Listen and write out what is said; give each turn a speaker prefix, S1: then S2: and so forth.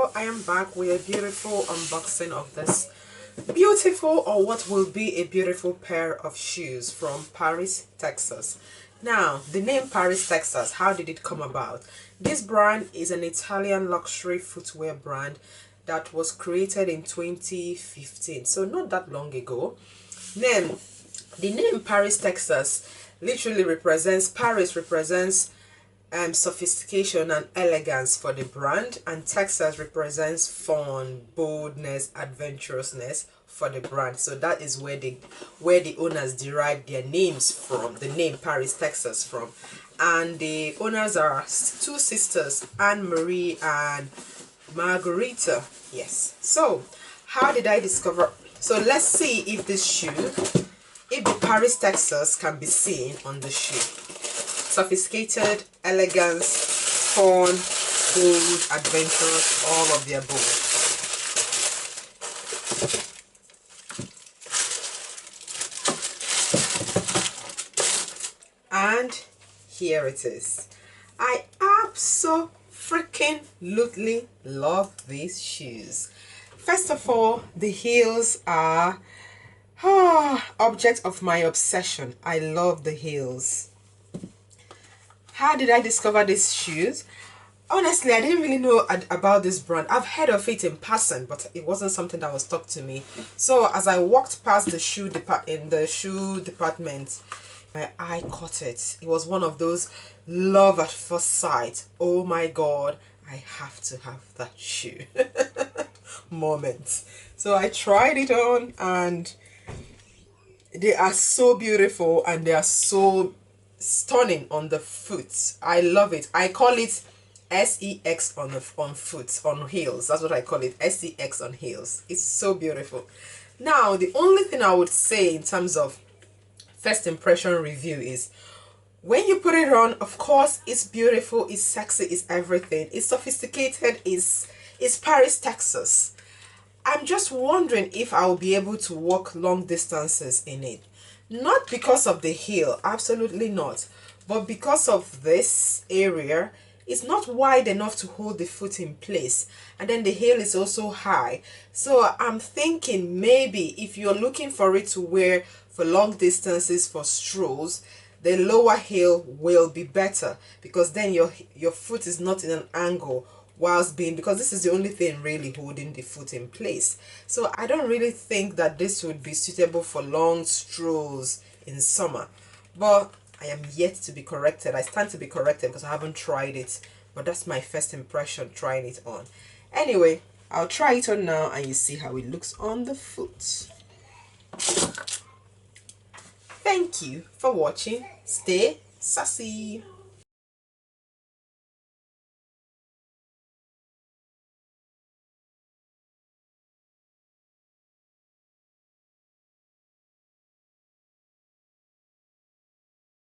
S1: Hello, I am back with a beautiful unboxing of this beautiful, or what will be a beautiful, pair of shoes from Paris, Texas. Now, the name Paris, Texas, how did it come about? This brand is an Italian luxury footwear brand that was created in 2015, so not that long ago. Then the name Paris, Texas literally represents, Paris represents sophistication and elegance for the brand, and Texas represents fun, boldness, adventurousness for the brand. So that is where the owners derived their names from, the name Paris, Texas from. And the owners are two sisters, Anne Marie and Margarita. Yes. So how did I discover? So let's see if this shoe, if the Paris, Texas can be seen on the shoe. Sophisticated, elegance, fun, bold, adventurous, all of the above. And here it is. I freaking love these shoes. First of all, the heels are object of my obsession. I love the heels. How did I discover these shoes? Honestly, I didn't really know about this brand. I've heard of it in passing, but it wasn't something that was taught to me. So as I walked past the shoe department, my eye caught it. It was one of those love at first sight. Oh my God, I have to have that shoe moments. So I tried it on, and they are so beautiful and they are so stunning on the foot. I love it. I call it SEX on foot, on heels. That's what I call it, SEX on heels. It's so beautiful. Now, the only thing I would say in terms of first impression review is, when you put it on, of course, it's beautiful, it's sexy, it's everything, it's sophisticated, it's Paris, Texas. I'm just wondering if I'll be able to walk long distances in it. Not because of the heel, absolutely not, but because of this area. It's not wide enough to hold the foot in place, and then the heel is also high. So I'm thinking maybe if you're looking for it to wear for long distances, for strolls, the lower heel will be better, because then your foot is not in an angle whilst being, because this is the only thing really holding the foot in place. So I don't really think that this would be suitable for long strolls in summer, but I am yet to be corrected. I stand to be corrected because I haven't tried it, but that's my first impression trying it on. Anyway, I'll try it on now and you see how it looks on the foot. Thank you for watching. Stay sassy.